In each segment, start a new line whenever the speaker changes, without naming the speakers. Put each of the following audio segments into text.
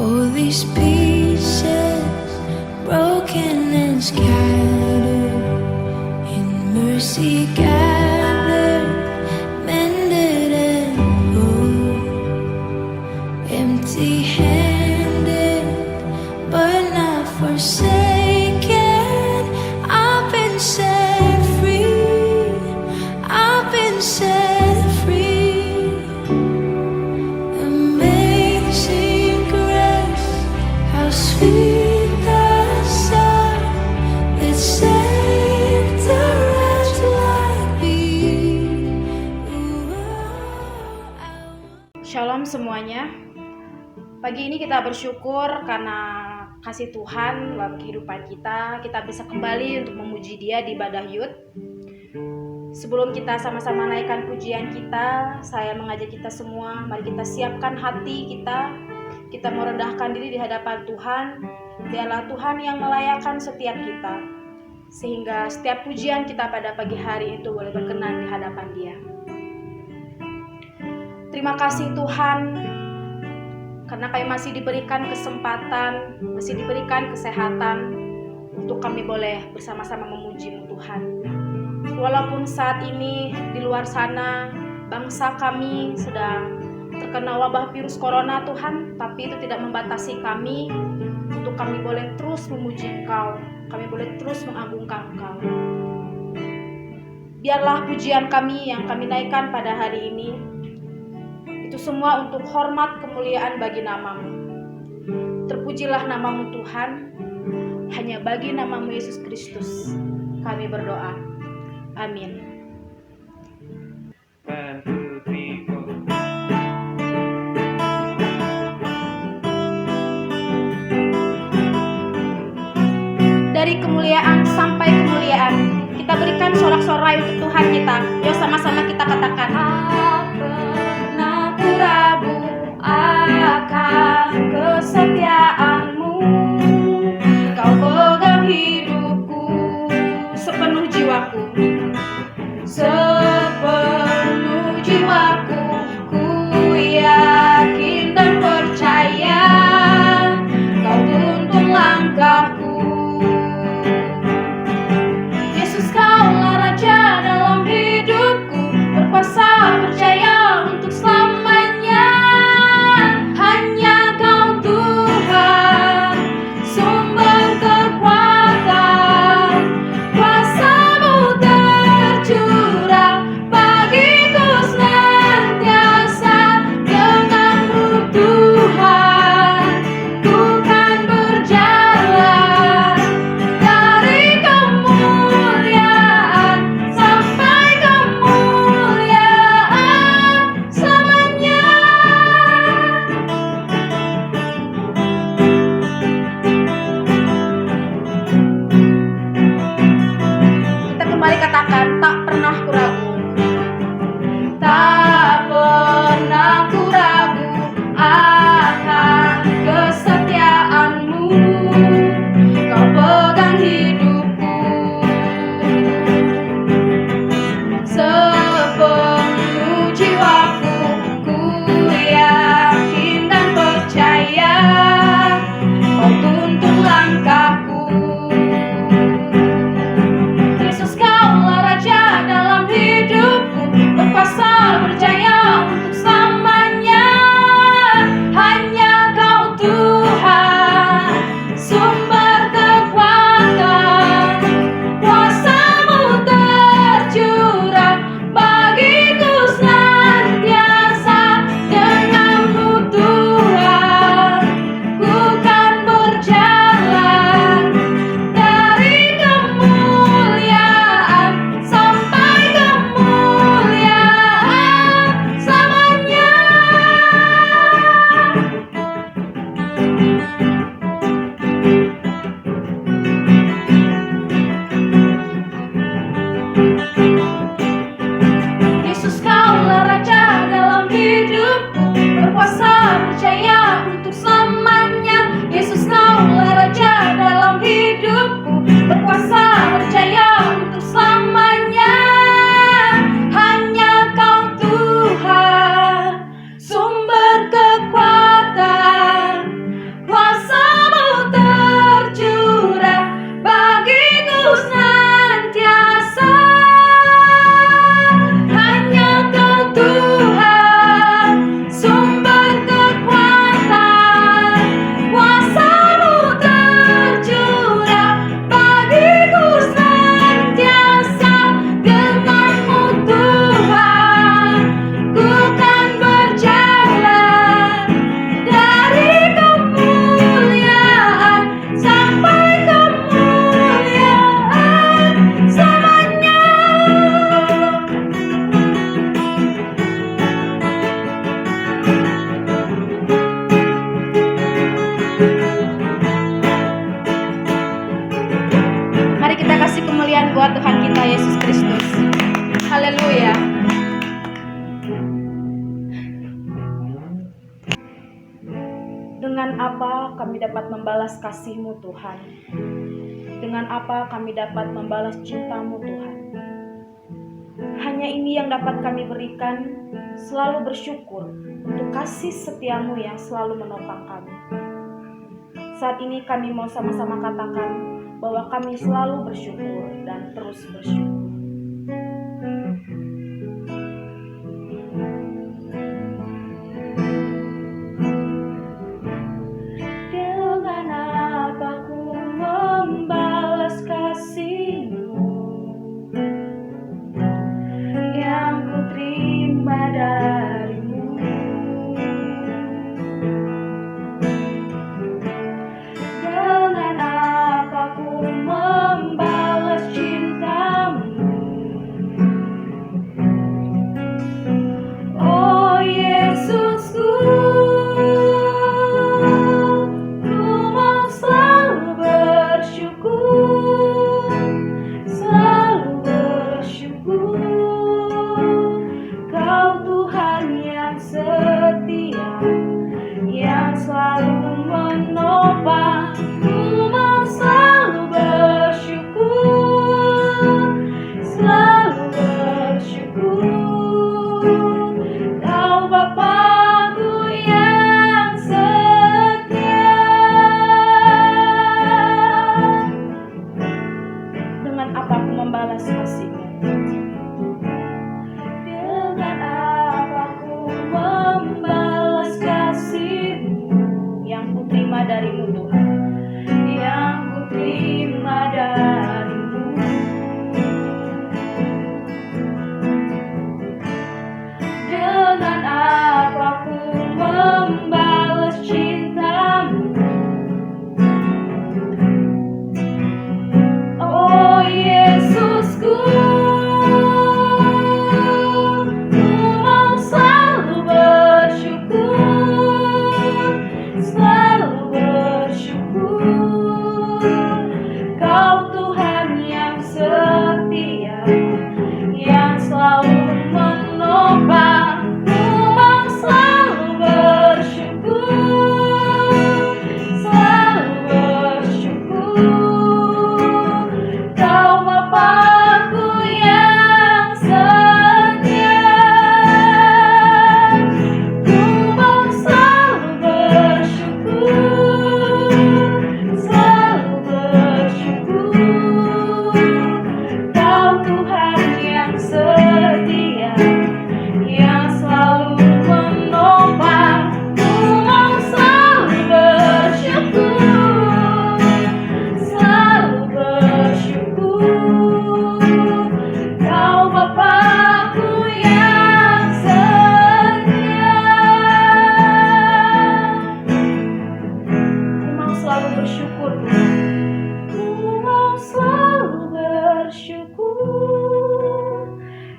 All these pieces broken and scattered, in mercy gathered, mended and whole, empty-handed but not forsaken. I've been set free, I've been set free. Amazing grace, how sweet the sound that saved a wretch like me.
Shalom semuanya. Pagi ini kita bersyukur karena kasih Tuhan dalam kehidupan kita bisa kembali untuk memuji Dia di ibadah Youth. Sebelum kita sama-sama naikkan pujian kita, saya mengajak kita semua, mari kita siapkan hati kita merendahkan diri di hadapan Tuhan. Dialah Tuhan yang melayakkan setiap kita, sehingga setiap pujian kita pada pagi hari itu boleh berkenan di hadapan Dia. Terima kasih Tuhan, karena kami masih diberikan kesempatan, masih diberikan kesehatan untuk kami boleh bersama-sama memuji-Mu Tuhan. Walaupun saat ini di luar sana bangsa kami sedang terkena wabah virus corona Tuhan, tapi itu tidak membatasi kami untuk kami boleh terus memuji Engkau, kami boleh terus mengagungkan Engkau. Biarlah pujian kami yang kami naikkan pada hari ini itu semua untuk hormat kemuliaan bagi nama-Mu. Terpujilah nama-Mu Tuhan, hanya bagi nama-Mu Yesus Kristus kami berdoa. Amin.
1, 2, 3, 4.
Dari kemuliaan sampai kemuliaan, kita berikan sorak-sorai untuk Tuhan kita. Yuk sama-sama kita katakan. Tak pernah ku ragu akan kesetiaan-Mu. Kau pegang hidupku sepenuh jiwaku. Sepenuh jiwaku, ku yakin dan percaya Kau tuntun langkahku. Yesus, Kaulah Raja dalam hidupku, berkuasa percaya untuk selamanya. Hanya Kau Tuhan, sumber kekuatan, kuasa-Mu tercurah bagiku senantiasa. Dengan-Mu Tuhan, ku kan berjalan dari kemuliaan sampai kemuliaan selamanya. Kita kembali katakan, tak pernah ku ragu. Tak pernah ku ragu akan kesetiaan-Mu. Kau pegang hidupku sepenuh jiwaku, ku yakin dan percaya Kau tuntun langkahku. Yesus, Kaulah Raja dalam hidupku, berkuasa percaya untuk selamanya. Hanya Kau Tuhan, sumber kekuatan, kuasa-Mu tercurah bagiku senantiasa. Dengan-Mu Tuhan, ku kan berjalan dari kemuliaan sampai kemuliaan selamanya. Yesus, Kaulah Raja dalam hidupku, berkuasa percaya untuk selamanya. Yesus, Kaulah Raja dalam hidupku, berkuasa percaya untuk selamanya. Hanya Kau Tuhan, sumber kekuatan, Dengan apa kami dapat membalas kasih-Mu Tuhan? Dengan apa kami dapat membalas cinta-Mu Tuhan? Hanya ini yang dapat kami berikan, selalu bersyukur untuk kasih setia-Mu yang selalu menopang kami. Saat ini kami mau sama-sama katakan bahwa kami selalu bersyukur dan terus bersyukur. Dengan apa ku membalas kasih-Mu yang ku terima dari-Mu? Dengan apa ku membalas cinta-Mu? Oh Yesusku, ku mau selalu bersyukur, selalu bersyukur. Kau Tuhan yang setia, yang selalu menopang. Ku mau selalu bersyukur, selalu bersyukur. Kau Bapa-Ku yang setia. Dengan apa ku membalas kasih-Mu? Dengan apa ku membalas kasih-Mu yang ku terima dari-Mu Tuhan, yang ku terima dari-Mu? Dengan apa ku membalas cinta-Mu? Oh Yesusku, ku mau selalu bersyukur, selalu bersyukur. Kau Tuhan yang setia, yang selalu menopang. Ku mau selalu bersyukur, selalu bersyukur. Kau Bapa-Ku yang setia. Ku mau selalu bersyukur, selalu bersyukur. Kau Tuhan yang setia, yang selalu menopang. Ku mau selalu bersyukur, selalu bersyukur. Kau Bapa-Ku yang setia. Ku mau selalu bersyukur, Tuhan. Ku mau selalu bersyukur,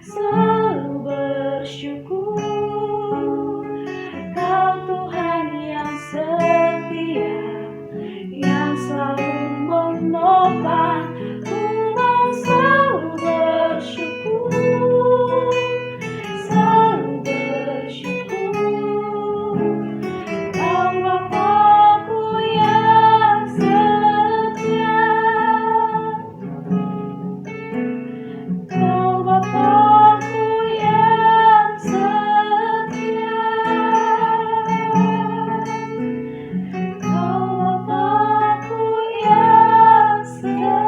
selalu bersyukur. Kau Tuhan yang setia, yang selalu menopang. Ku mau selalu bersyukur, selalu bersyukur. Kau Bapa-Ku yang setia. Kau Bapa-Ku yang setia. Kau Bapa-Ku yang setia.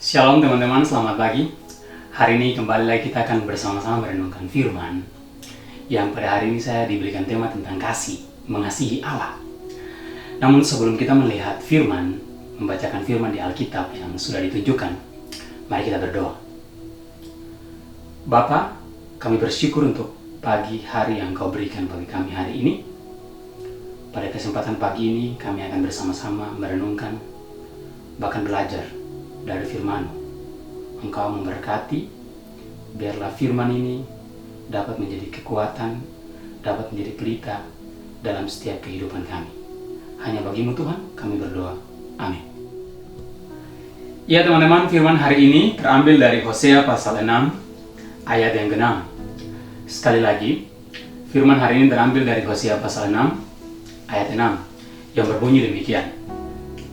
Shalom teman-teman, selamat pagi. Hari ini kembali lagi kita akan bersama-sama merenungkan firman, yang pada hari ini saya diberikan tema tentang kasih, mengasihi Allah. Namun sebelum kita melihat firman, membacakan firman di Alkitab yang sudah ditunjukkan, mari kita berdoa. Bapa, kami bersyukur untuk pagi hari yang Kau berikan bagi kami hari ini. Pada kesempatan pagi ini kami akan bersama-sama merenungkan, bahkan belajar dari firman-Mu. Engkau memberkati, biarlah firman ini dapat menjadi kekuatan, dapat menjadi pelita dalam setiap kehidupan kami. Hanya bagi-Mu Tuhan kami berdoa. Amin. Ya teman-teman, firman hari ini terambil dari Hosea pasal 6 ayat yang ke-6. Sekali lagi, firman hari ini terambil dari Hosea pasal 6 ayat 6 yang berbunyi demikian.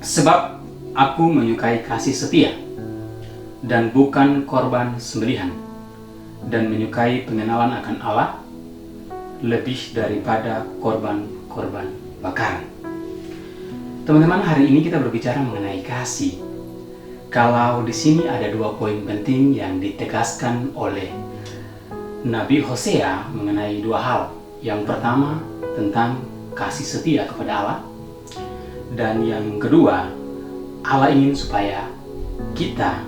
Sebab aku menyukai kasih setia dan bukan korban sembelihan, dan menyukai pengenalan akan Allah lebih daripada korban-korban bakaran. Teman-teman, hari ini kita berbicara mengenai kasih. Kalau di sini ada 2 poin penting yang ditegaskan oleh Nabi Hosea mengenai 2 hal. Yang pertama tentang kasih setia kepada Allah, dan yang kedua, Allah ingin supaya kita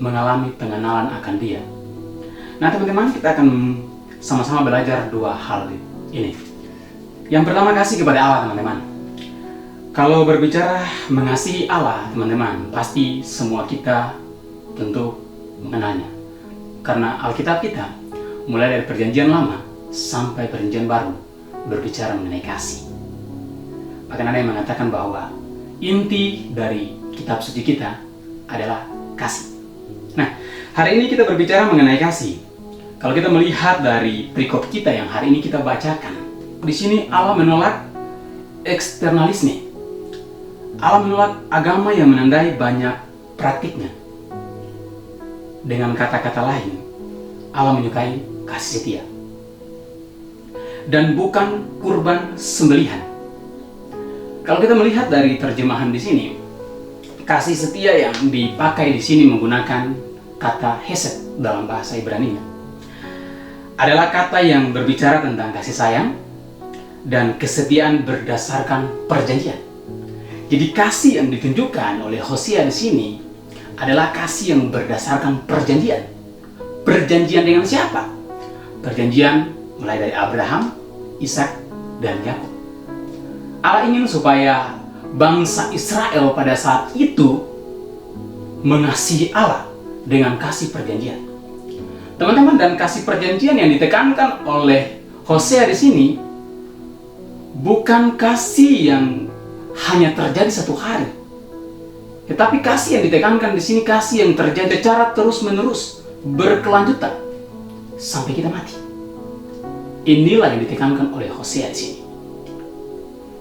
mengalami pengenalan akan Dia. Nah teman-teman, kita akan sama-sama belajar 2 hal ini. Yang pertama, kasih kepada Allah, teman-teman. Kalau berbicara mengasihi Allah, teman-teman, pasti semua kita tentu mengenalnya. Karena Alkitab kita, mulai dari Perjanjian Lama sampai Perjanjian Baru, berbicara mengenai kasih. Bahkan ada yang mengatakan bahwa inti dari kitab suci kita adalah kasih. Nah, hari ini kita berbicara mengenai kasih. Kalau kita melihat dari perikop kita yang hari ini kita bacakan, di sini Allah menolak eksternalisme. Allah menolak agama yang menandai banyak praktiknya. Dengan kata-kata lain, Allah menyukai kasih setia dan bukan kurban sembelihan. Kalau kita melihat dari terjemahan di sini, kasih setia yang dipakai di sini menggunakan kata hesed dalam bahasa Ibrani adalah kata yang berbicara tentang kasih sayang dan kesetiaan berdasarkan perjanjian. Jadi kasih yang ditunjukkan oleh Hosea di sini adalah kasih yang berdasarkan perjanjian. Perjanjian dengan siapa? Perjanjian mulai dari Abraham, Ishak, dan Yakub. Allah ingin supaya bangsa Israel pada saat itu mengasihi Allah dengan kasih perjanjian. Teman-teman, dan kasih perjanjian yang ditekankan oleh Hosea di sini bukan kasih yang hanya terjadi 1 hari, tetapi kasih yang ditekankan di sini kasih yang terjadi secara terus-menerus, berkelanjutan sampai kita mati. Inilah yang ditekankan oleh Hosea di sini.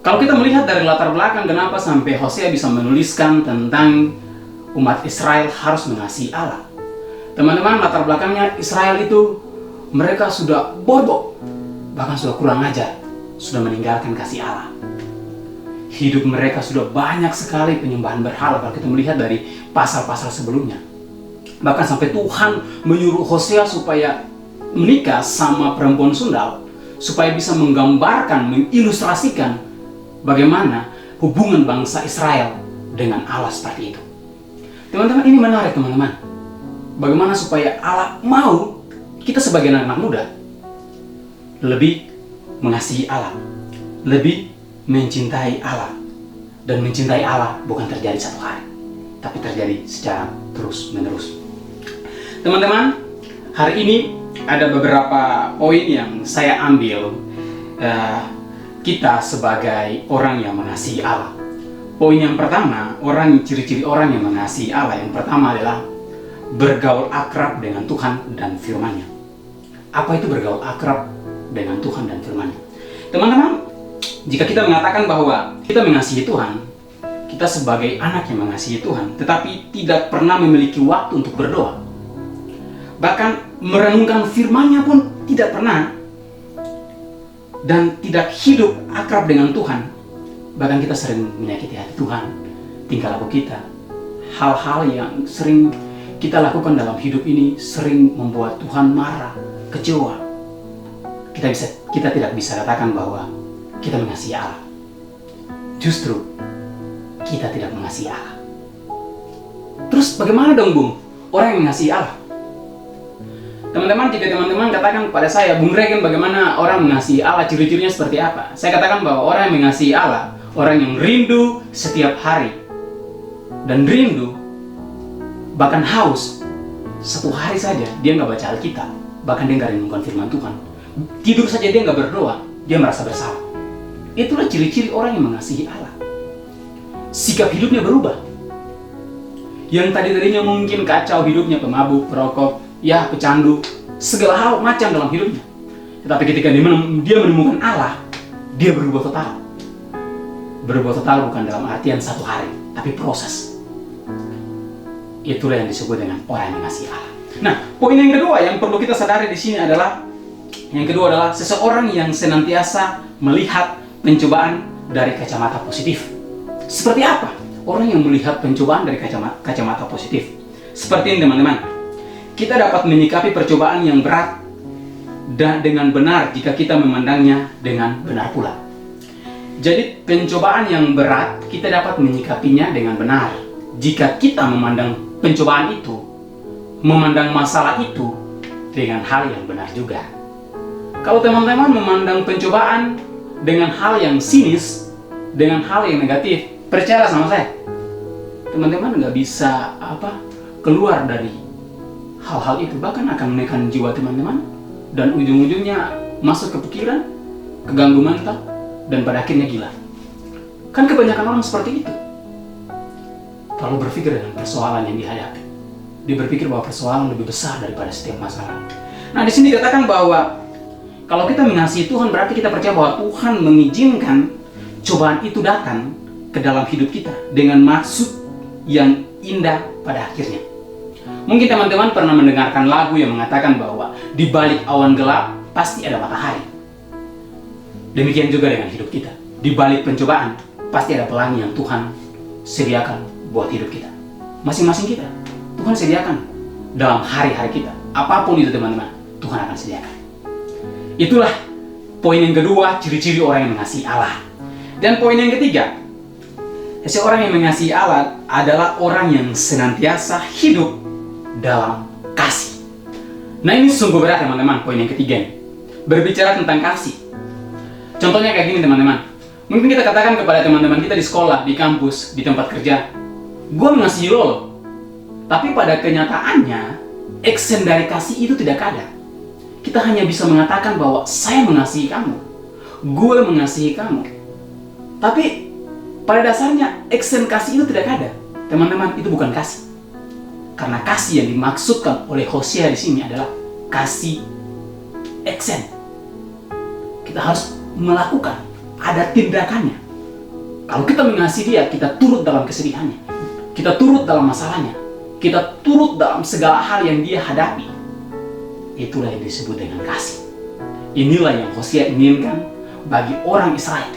Kalau kita melihat dari latar belakang kenapa sampai Hosea bisa menuliskan tentang umat Israel harus mengasihi Allah. Teman-teman, latar belakangnya Israel itu mereka sudah bodoh, bahkan sudah kurang ajar, sudah meninggalkan kasih Allah. Hidup mereka sudah banyak sekali penyembahan berhala. Kalau kita melihat dari pasal-pasal sebelumnya, bahkan sampai Tuhan menyuruh Hosea supaya menikah sama perempuan sundal, supaya bisa menggambarkan, mengilustrasikan bagaimana hubungan bangsa Israel dengan Allah seperti itu. Teman-teman, ini menarik teman-teman. Bagaimana supaya Allah mau kita sebagai anak muda lebih mengasihi Allah, lebih mencintai Allah. Dan mencintai Allah bukan terjadi 1 hari, tapi terjadi secara terus-menerus. Teman-teman, hari ini ada beberapa poin yang saya ambil kita sebagai orang yang mengasihi Allah. Poin yang pertama, ciri-ciri orang yang mengasihi Allah. Yang pertama adalah bergaul akrab dengan Tuhan dan firman-Nya. Apa itu bergaul akrab dengan Tuhan dan firman-Nya? Teman-teman, jika kita mengatakan bahwa kita mengasihi Tuhan, kita sebagai anak yang mengasihi Tuhan, tetapi tidak pernah memiliki waktu untuk berdoa, bahkan merenungkan firman-Nya pun tidak pernah, dan tidak hidup akrab dengan Tuhan, bahkan kita sering menyakiti hati Tuhan, tingkah laku kita, hal-hal yang sering kita lakukan dalam hidup ini sering membuat Tuhan marah, kecewa. Kita tidak bisa katakan bahwa kita mengasihi Allah. Justru kita tidak mengasihi Allah. Terus bagaimana dong Bung, orang yang mengasihi Allah? Teman-teman, jika teman-teman katakan kepada saya, Bung Regen, bagaimana orang mengasihi Allah, ciri-cirinya seperti apa? Saya katakan bahwa orang yang mengasihi Allah, orang yang rindu setiap hari, dan rindu, bahkan haus, 1 hari saja dia nggak baca Alkitab, bahkan dia nggak renungkan firman Tuhan, tidur saja dia nggak berdoa, dia merasa bersalah. Itulah ciri-ciri orang yang mengasihi Allah. Sikap hidupnya berubah. Yang tadinya mungkin kacau hidupnya, pemabuk, perokok, ya pecandu, segala hal macam dalam hidupnya. Tetapi ketika dia menemukan Allah, dia berubah total. Berubah total bukan dalam artian satu hari, tapi proses. Itulah yang disebut dengan orang yang mengasihi Allah. Nah, poin yang kedua yang perlu kita sadari di sini adalah seseorang yang senantiasa melihat pencobaan dari kacamata positif. Seperti apa orang yang melihat pencobaan dari kacamata positif? Seperti ini teman-teman, kita dapat menyikapi percobaan yang berat dan dengan benar jika kita memandangnya dengan benar pula. Jadi pencobaan yang berat kita dapat menyikapinya dengan benar jika kita memandang pencobaan itu, memandang masalah itu dengan hal yang benar juga. Kalau teman-teman memandang pencobaan dengan hal yang sinis, dengan hal yang negatif, percaya sama saya, teman-teman nggak bisa keluar dari hal-hal itu, bahkan akan menekan jiwa teman-teman dan ujung-ujungnya masuk ke pikiran, keganggu mental, dan pada akhirnya gila. Kan kebanyakan orang seperti itu. Terlalu berpikir dengan persoalan yang dihadapi. Dia berpikir bahwa persoalan lebih besar daripada setiap masalah. Nah, di sini dikatakan bahwa kalau kita mengasihi Tuhan, berarti kita percaya bahwa Tuhan mengizinkan cobaan itu datang ke dalam hidup kita dengan maksud yang indah pada akhirnya. Mungkin teman-teman pernah mendengarkan lagu yang mengatakan bahwa di balik awan gelap pasti ada matahari. Demikian juga dengan hidup kita. Di balik pencobaan pasti ada pelangi yang Tuhan sediakan buat hidup kita. Masing-masing kita Tuhan sediakan dalam hari-hari kita. Apapun itu teman-teman, Tuhan akan sediakan. Itulah poin yang kedua, ciri-ciri orang yang mengasihi Allah. Dan poin yang ketiga, seseorang yang mengasihi Allah adalah orang yang senantiasa hidup dalam kasih. Nah, ini sungguh berat teman-teman, poin yang ketiga ini. Berbicara tentang kasih. Contohnya kayak gini teman-teman. Mungkin kita katakan kepada teman-teman kita di sekolah, di kampus, di tempat kerja, gue mengasihi lo loh. Tapi pada kenyataannya, action dari kasih itu tidak ada. Kita hanya bisa mengatakan bahwa saya mengasihi kamu, gue mengasihi kamu. Tapi pada dasarnya action kasih itu tidak ada. Teman-teman, itu bukan kasih. Karena kasih yang dimaksudkan oleh Hosea di sini adalah kasih action. Kita harus melakukan, ada tindakannya. Kalau kita mengasihi dia, kita turut dalam kesedihannya, kita turut dalam masalahnya, kita turut dalam segala hal yang dia hadapi. Itulah yang disebut dengan kasih. Inilah yang Hosea inginkan bagi orang Israel,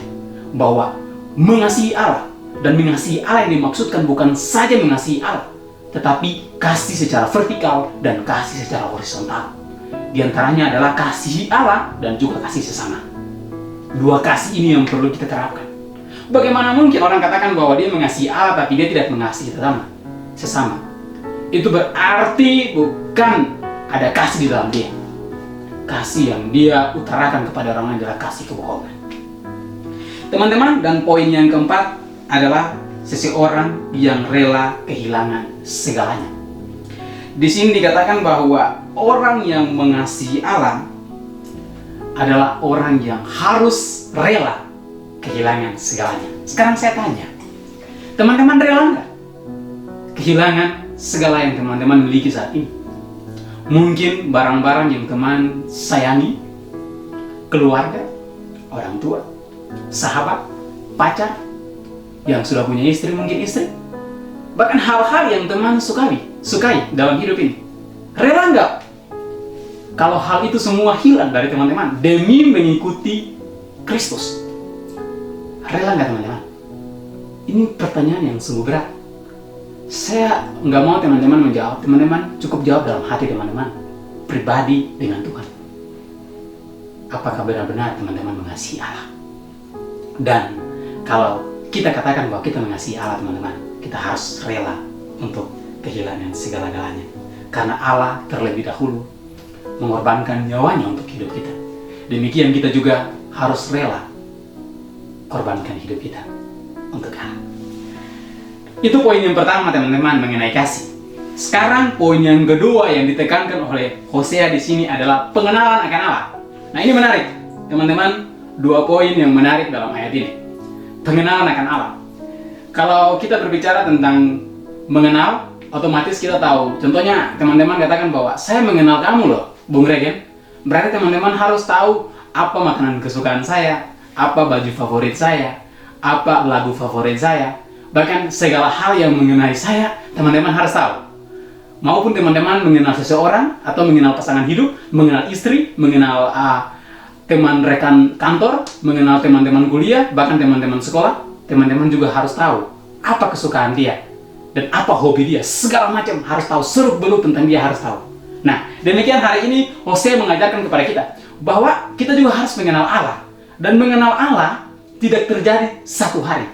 bahwa mengasihi Allah, dan mengasihi Allah yang dimaksudkan bukan saja mengasihi Allah, tetapi kasih secara vertikal dan kasih secara horizontal. Di antaranya adalah kasih Allah dan juga kasih sesama. Dua kasih ini yang perlu kita terapkan. Bagaimana mungkin orang katakan bahwa dia mengasihi Allah tapi dia tidak mengasihi sesama? Itu berarti bukan ada kasih di dalam dia. Kasih yang dia utarakan kepada orang lain adalah kasih kebohongan. Teman-teman, dan poin yang keempat adalah seseorang yang rela kehilangan segalanya. Di sini dikatakan bahwa orang yang mengasihi Allah adalah orang yang harus rela kehilangan segalanya. Sekarang saya tanya, teman-teman rela nggak kehilangan segala yang teman-teman miliki saat ini? Mungkin barang-barang yang teman sayangi, keluarga, orang tua, sahabat, pacar, yang sudah punya istri mungkin istri, bahkan hal-hal yang teman sukai dalam hidup ini. Rela nggak kalau hal itu semua hilang dari teman-teman demi mengikuti Kristus? Rela nggak teman-teman? Ini pertanyaan yang sungguh berat. Saya nggak mau teman-teman menjawab. Teman-teman cukup jawab dalam hati teman-teman pribadi dengan Tuhan. Apakah benar-benar teman-teman mengasihi Allah? Dan kalau kita katakan bahwa kita mengasihi Allah teman-teman, kita harus rela untuk kehilangan segala-galanya. Karena Allah terlebih dahulu mengorbankan nyawanya untuk hidup kita. Demikian kita juga harus rela korbankan hidup kita untuk Allah. Itu poin yang pertama teman-teman mengenai kasih. Sekarang poin yang kedua yang ditekankan oleh Hosea di sini adalah pengenalan akan Allah. Nah, ini menarik teman-teman, dua poin yang menarik dalam ayat ini. Pengenalan akan Allah. Kalau kita berbicara tentang mengenal, otomatis kita tahu. Contohnya teman-teman katakan bahwa saya mengenal kamu loh, Bung Regen. Berarti teman-teman harus tahu apa makanan kesukaan saya, apa baju favorit saya, apa lagu favorit saya. Bahkan segala hal yang mengenai saya, teman-teman harus tahu. Maupun teman-teman mengenal seseorang atau mengenal pasangan hidup, mengenal istri, mengenal teman rekan kantor, mengenal teman-teman kuliah, bahkan teman-teman sekolah, teman-teman juga harus tahu apa kesukaan dia dan apa hobi dia. Segala macam harus tahu, seluk-beluk tentang dia harus tahu. Nah, demikian hari ini Hosea mengajarkan kepada kita bahwa kita juga harus mengenal Allah. Dan mengenal Allah tidak terjadi satu hari.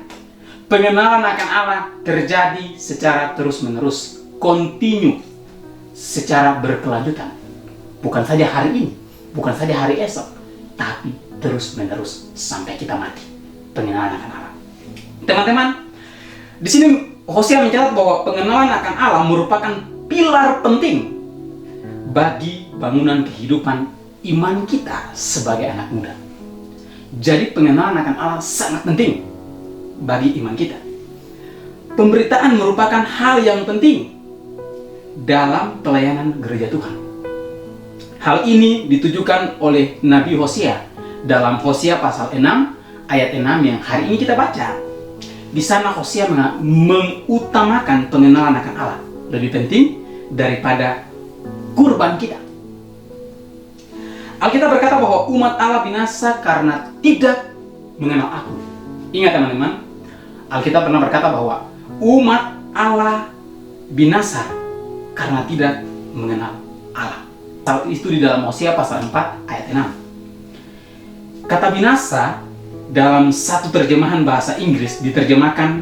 Pengenalan akan Allah terjadi secara terus-menerus, kontinu, secara berkelanjutan. Bukan saja hari ini, bukan saja hari esok, tapi terus-menerus sampai kita mati. Pengenalan akan Allah. Teman-teman, di sini Hosea mencatat bahwa pengenalan akan Allah merupakan pilar penting bagi bangunan kehidupan iman kita sebagai anak muda. Jadi pengenalan akan Allah sangat penting bagi iman kita. Pemberitaan merupakan hal yang penting dalam pelayanan gereja Tuhan. Hal ini ditujukan oleh Nabi Hosea dalam Hosea pasal 6 ayat 6 yang hari ini kita baca. Di sana Hosea mengutamakan pengenalan akan Allah lebih penting daripada kurban kita. Alkitab berkata bahwa umat Allah binasa karena tidak mengenal Aku. Ingat teman-teman, Alkitab pernah berkata bahwa umat Allah binasa karena tidak mengenal Allah. Hal itu di dalam Hosea pasal 4 ayat 6. Kata binasa dalam satu terjemahan bahasa Inggris diterjemahkan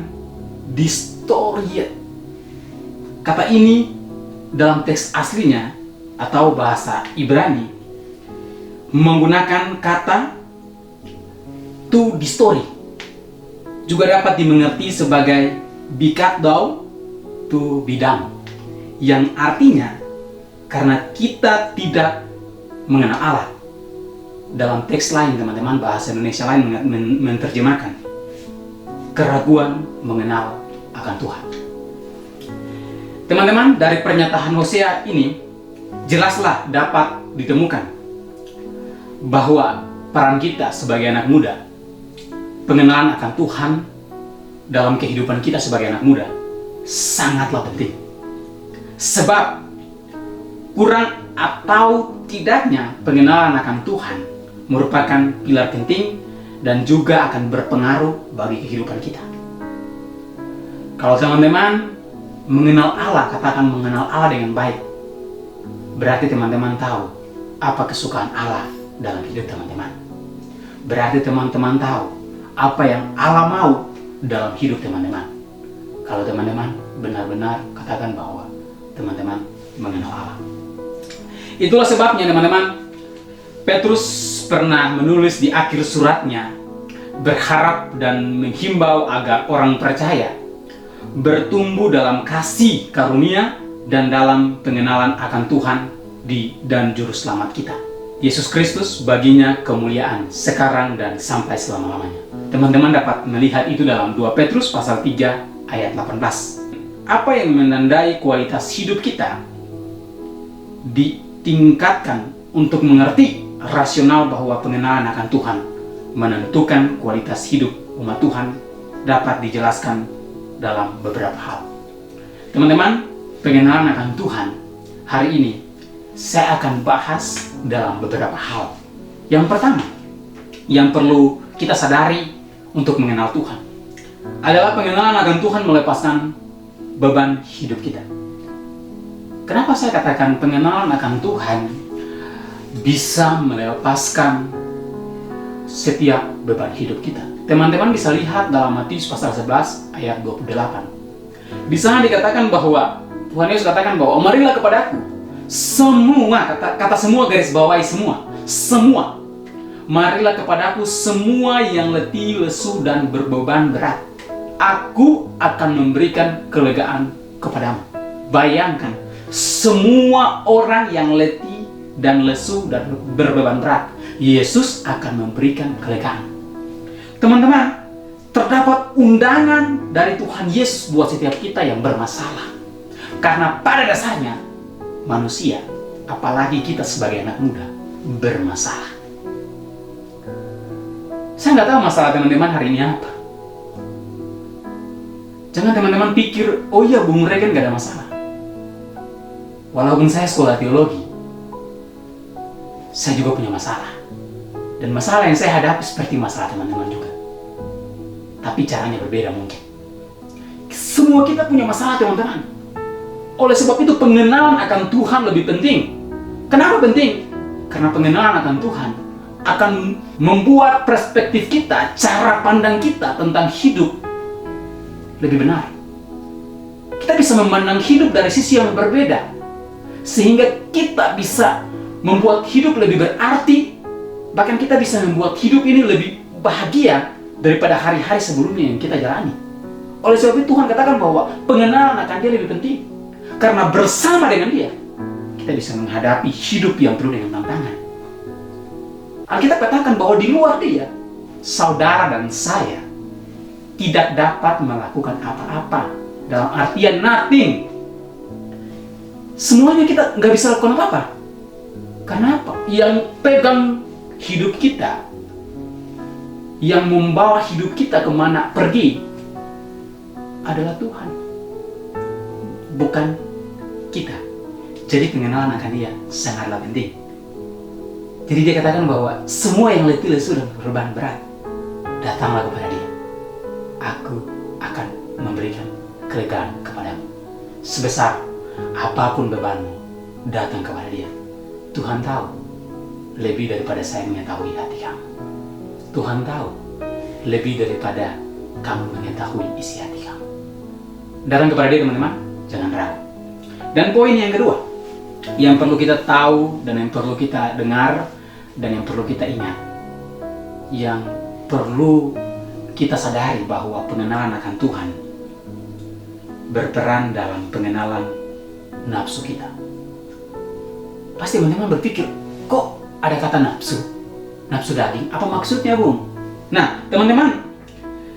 destroyed. Kata ini dalam teks aslinya atau bahasa Ibrani menggunakan kata to destroy. Juga dapat dimengerti sebagai be cut down to be done, yang artinya karena kita tidak mengenal Allah. Dalam teks lain teman-teman, bahasa Indonesia lain menerjemahkan keraguan mengenal akan Tuhan. Teman-teman, dari pernyataan Hosea ini jelaslah dapat ditemukan bahwa peran kita sebagai anak muda, pengenalan akan Tuhan dalam kehidupan kita sebagai anak muda sangatlah penting. Sebab kurang atau tidaknya pengenalan akan Tuhan merupakan pilar penting dan juga akan berpengaruh bagi kehidupan kita. Kalau teman-teman mengenal Allah, katakan mengenal Allah dengan baik, berarti teman-teman tahu apa kesukaan Allah dalam hidup teman-teman. Berarti teman-teman tahu apa yang Allah mau dalam hidup teman-teman. Kalau teman-teman benar-benar katakan bahwa teman-teman mengenal Allah. Itulah sebabnya teman-teman, Petrus pernah menulis di akhir suratnya berharap dan menghimbau agar orang percaya bertumbuh dalam kasih karunia dan dalam pengenalan akan Tuhan dan Juru Selamat kita, Yesus Kristus. Baginya kemuliaan sekarang dan sampai selama-lamanya. Teman-teman dapat melihat itu dalam 2 Petrus pasal 3 ayat 18. Apa yang menandai kualitas hidup kita ditingkatkan untuk mengerti rasional bahwa pengenalan akan Tuhan menentukan kualitas hidup umat Tuhan dapat dijelaskan dalam beberapa hal. Teman-teman, pengenalan akan Tuhan hari ini saya akan bahas dalam beberapa hal. Yang pertama, yang perlu kita sadari untuk mengenal Tuhan adalah pengenalan akan Tuhan melepaskan beban hidup kita. Kenapa saya katakan pengenalan akan Tuhan bisa melepaskan setiap beban hidup kita? Teman-teman bisa lihat dalam Matius pasal 11 ayat 28. Di sana dikatakan bahwa Tuhan Yesus katakan bahwa marilah kepadaku semua, kata semua garis bawahi semua. Marilah kepadaku semua yang letih, lesu dan berbeban berat. Aku akan memberikan kelegaan kepadamu. Bayangkan, semua orang yang letih dan lesu dan berbeban berat, Yesus akan memberikan kelegaan. Teman-teman, terdapat undangan dari Tuhan Yesus buat setiap kita yang bermasalah. Karena pada dasarnya manusia, apalagi kita sebagai anak muda, bermasalah. Saya nggak tahu masalah teman-teman hari ini apa. Jangan teman-teman pikir, oh iya Bung Regen nggak ada masalah. Walaupun saya sekolah teologi, saya juga punya masalah. Dan masalah yang saya hadapi seperti masalah teman-teman juga. Tapi caranya berbeda mungkin. Semua kita punya masalah teman-teman. Oleh sebab itu pengenalan akan Tuhan lebih penting. Kenapa penting? Karena pengenalan akan Tuhan akan membuat perspektif kita, cara pandang kita tentang hidup lebih benar. Kita bisa memandang hidup dari sisi yang berbeda, sehingga kita bisa membuat hidup lebih berarti, bahkan kita bisa membuat hidup ini lebih bahagia daripada hari-hari sebelumnya yang kita jalani. Oleh sebab itu Tuhan katakan bahwa pengenalan akan Dia lebih penting, karena bersama dengan Dia kita bisa menghadapi hidup yang penuh dengan tantangan. Alkitab katakan bahwa di luar Dia, saudara dan saya tidak dapat melakukan apa-apa. Dalam artian nothing. Semuanya kita nggak bisa lakukan apa-apa. Karena apa? Yang pegang hidup kita, yang membawa hidup kita kemana pergi, adalah Tuhan, bukan kita. Jadi pengenalan akan Dia sangatlah penting. Jadi Dia katakan bahwa semua yang letih lesu dan berbeban berat, datanglah kepada Dia. Aku akan memberikan kelegaan kepadamu. Sebesar apapun bebanmu, datang kepada Dia. Tuhan tahu lebih daripada saya mengetahui hati kamu. Tuhan tahu lebih daripada kamu mengetahui isi hati kamu. Datang kepada Dia teman-teman, jangan ragu. Dan poin yang kedua, yang perlu kita tahu dan yang perlu kita dengar dan yang perlu kita ingat, yang perlu kita sadari bahwa pengenalan akan Tuhan berperan dalam pengenalan nafsu kita. Pasti teman-teman berpikir, kok ada kata nafsu? Nafsu daging, apa maksudnya Bung? Nah teman-teman,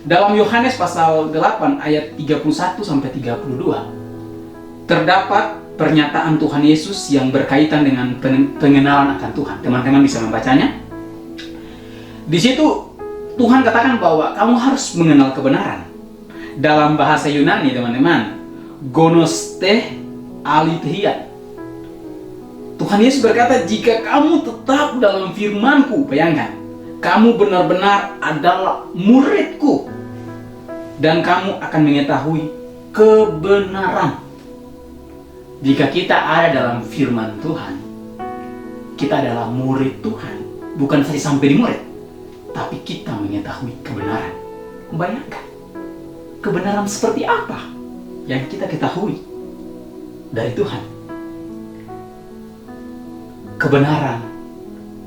dalam Yohanes pasal 8 ayat 31-32 terdapat pernyataan Tuhan Yesus yang berkaitan dengan pengenalan akan Tuhan. Teman-teman bisa membacanya. Di situ Tuhan katakan bahwa kamu harus mengenal kebenaran. Dalam bahasa Yunani teman-teman, gonoste alithia. Tuhan Yesus berkata, jika kamu tetap dalam firman-Ku, bayangkan, kamu benar-benar adalah murid-Ku, dan kamu akan mengetahui kebenaran. Jika kita ada dalam firman Tuhan, kita adalah murid Tuhan. Bukan saja sampai di murid, tapi kita mengetahui kebenaran. Bayangkan, kebenaran seperti apa yang kita ketahui dari Tuhan. Kebenaran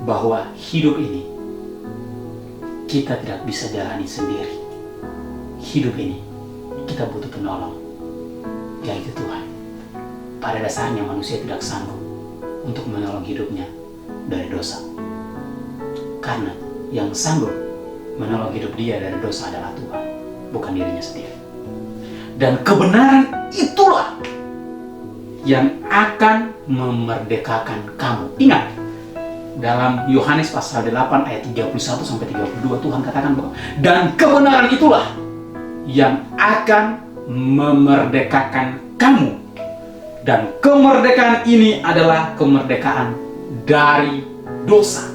bahwa hidup ini kita tidak bisa jalani sendiri. Hidup ini kita butuh penolong, yaitu Tuhan. Pada dasarnya manusia tidak sanggup untuk menolong hidupnya dari dosa. Karena yang sanggup menolong hidup dia dari dosa adalah Tuhan, bukan dirinya sendiri. Dan kebenaran itulah yang akan memerdekakan kamu. Ingat, dalam Yohanes pasal 8 ayat 31-32 Tuhan katakan bahwa dan kebenaran itulah yang akan memerdekakan kamu. Dan kemerdekaan ini adalah kemerdekaan dari dosa.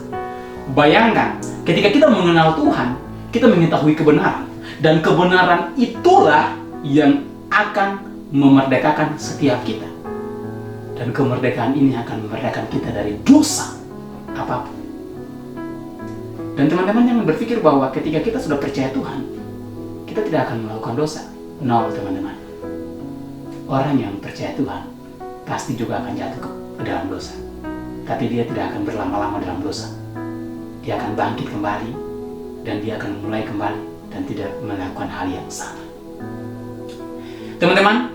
Bayangkan, ketika kita mengenal Tuhan, kita mengetahui kebenaran. Dan kebenaran itulah yang akan memerdekakan setiap kita. Dan kemerdekaan ini akan memerdekakan kita dari dosa apapun. Dan teman-teman jangan berpikir bahwa ketika kita sudah percaya Tuhan, kita tidak akan melakukan dosa. No, teman-teman. Orang yang percaya Tuhan pasti juga akan jatuh ke dalam dosa. Tapi dia tidak akan berlama-lama dalam dosa. Dia akan bangkit kembali, dan dia akan mulai kembali dan tidak melakukan hal yang sama. Teman-teman,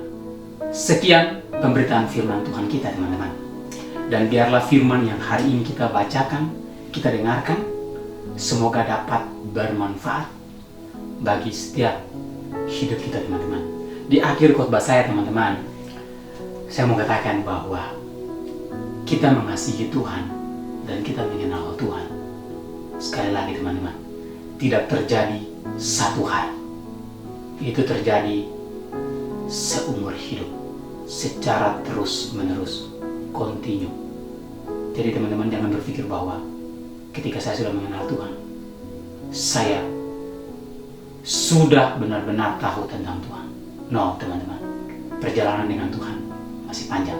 sekian pemberitaan firman Tuhan kita teman-teman. Dan biarlah firman yang hari ini kita bacakan, kita dengarkan, semoga dapat bermanfaat bagi setiap hidup kita teman-teman. Di akhir khotbah saya teman-teman, Saya mau katakan bahwa kita mengasihi Tuhan dan kita mengenal Tuhan. Sekali lagi teman-teman, tidak terjadi satu hari. Itu terjadi seumur hidup, secara terus-menerus, kontinu. Jadi teman-teman jangan berpikir bahwa ketika saya sudah mengenal Tuhan, saya sudah benar-benar tahu tentang Tuhan. No, teman-teman, perjalanan dengan Tuhan masih panjang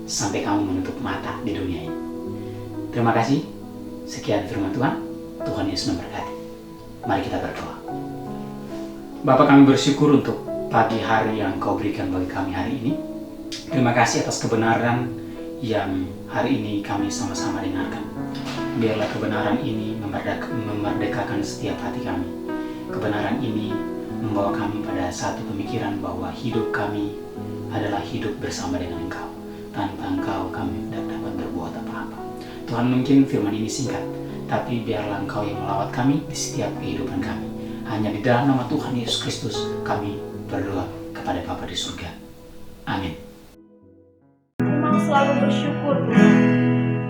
sampai kamu menutup mata di dunia ini. Terima kasih. Sekian firman Tuhan. Tuhan Yesus memberkati. Mari kita berdoa. Bapa, kami bersyukur untuk pagi hari yang Kau berikan bagi kami hari ini. Terima kasih atas kebenaran yang hari ini kami sama-sama dengarkan. Biarlah kebenaran ini memerdekakan setiap hati kami. Kebenaran ini membawa kami pada satu pemikiran bahwa hidup kami adalah hidup bersama dengan Engkau. Tanpa Engkau kami tidak dapat berbuat apa-apa. Tuhan, mungkin firman ini singkat, tapi biarlah Engkau yang melawat kami di setiap kehidupan kami. Hanya di dalam nama Tuhan Yesus Kristus kami berdoa kepada Bapa di surga. Amin.
Memang selalu bersyukur.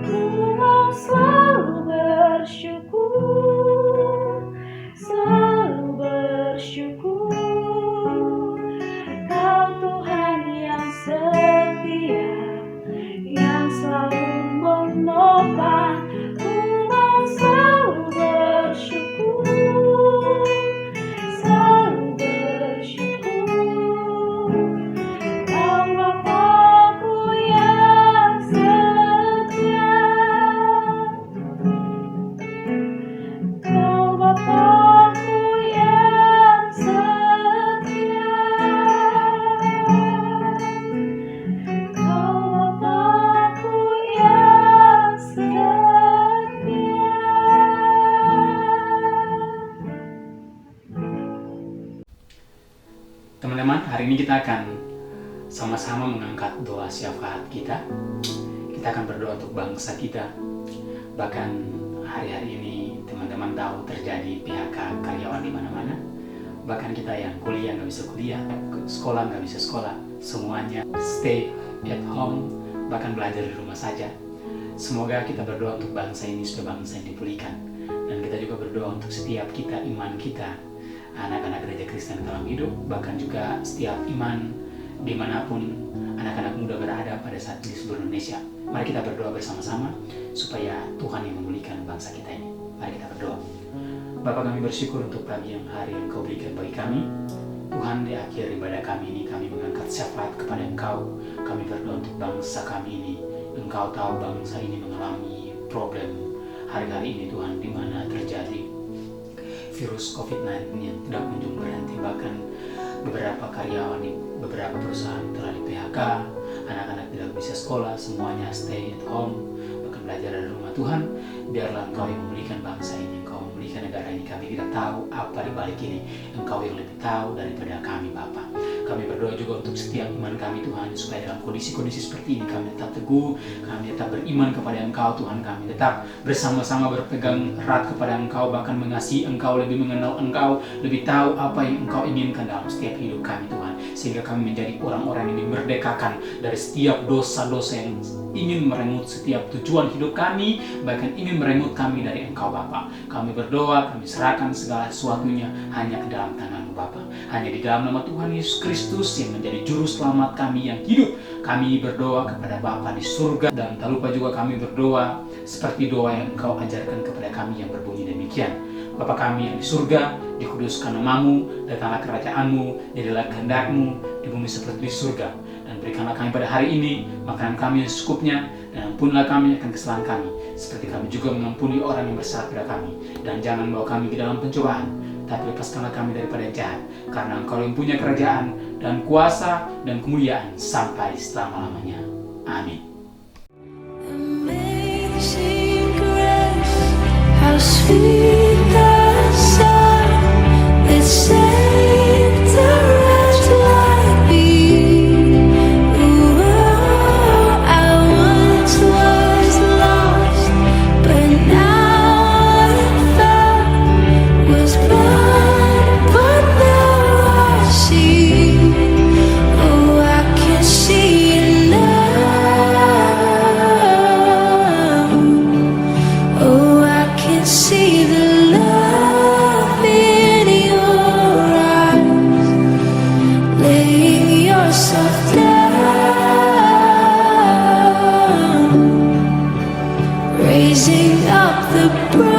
Memang selalu bersyukur. Selalu bersyukur. Kau Tuhan yang setia, yang selalu menopang. Memang selalu bersyukur. Selalu bersyukur. Kau Bapa-Ku yang setia. Kau Bapa-Ku yang setia. Kau Bapa-Ku yang setia.
Teman-teman, hari ini kita akan sama-sama mengangkat doa syafaat kita. Kita akan berdoa untuk bangsa kita. Bahkan hari-hari ini teman-teman tahu terjadi PHK karyawan di mana-mana. Bahkan kita yang kuliah nggak bisa kuliah, sekolah nggak bisa sekolah, semuanya stay at home, bahkan belajar di rumah saja. Semoga kita berdoa untuk bangsa ini supaya bangsa ini dipulihkan. Dan kita juga berdoa untuk setiap kita, iman kita, anak-anak gereja Kristen dalam hidup, bahkan juga setiap iman dimanapun anak-anak muda berada pada saat ini di seluruh Indonesia. Mari kita berdoa bersama-sama supaya Tuhan yang memulihkan bangsa kita ini. Mari kita berdoa. Bapa, kami bersyukur untuk pagi yang hari yang Kau berikan bagi kami. Tuhan, di akhir ibadah kami ini kami mengangkat syafaat kepada Engkau. Kami berdoa untuk bangsa kami ini. Engkau tahu bangsa ini mengalami problem hari-hari ini Tuhan, di mana terjadi virus COVID-19 yang tidak kunjung berhenti. Bahkan beberapa karyawan di beberapa perusahaan telah di PHK, anak-anak tidak bisa sekolah, semuanya stay at home, bahkan belajar dari rumah. Tuhan, biarlah Engkau yang memulihkan bangsa ini, Engkau memulihkan negara ini. Kami tidak tahu apa di balik ini, Engkau yang lebih tahu daripada kami, Bapa. Kami berdoa juga untuk setiap iman kami Tuhan, supaya dalam kondisi-kondisi seperti ini kami tetap teguh, kami tetap beriman kepada Engkau Tuhan, kami tetap bersama-sama berpegang erat kepada Engkau, bahkan mengasihi Engkau, lebih mengenal Engkau, lebih tahu apa yang Engkau inginkan dalam setiap hidup kami Tuhan, sehingga kami menjadi orang-orang yang dimerdekakan dari setiap dosa-dosa yang ingin merenggut setiap tujuan hidup kami, bahkan ingin merenggut kami dari Engkau Bapa. Kami berdoa, kami serahkan segala sesuatunya hanya ke dalam tangan-Mu Bapa. Hanya di dalam nama Tuhan Yesus Kristus yang menjadi juru selamat kami yang hidup, kami berdoa kepada Bapa di surga. Dan tak lupa juga kami berdoa seperti doa yang Engkau ajarkan kepada kami yang berbunyi demikian. Bapa kami yang di surga, dikuduskan nama-Mu, datanglah kerajaan-Mu, jadilah kehendak-Mu di bumi seperti di surga. Dan berikanlah kami pada hari ini makanan kami yang secukupnya, dan ampunilah kami akan kesalahan kami, seperti kami juga mengampuni orang yang bersalah pada kami. Dan jangan bawa kami ke dalam pencobaan, tapi lepaskanlah kami daripada jahat, karena Engkau yang punya kerajaan dan kuasa dan kemuliaan sampai selama-lamanya. Amin.
Amazing grace, how sweet the sound that saved a wretch like me. Ooh, I once was lost, but now I'm found. Was blind, but now I see. Oh, I can see now. the breath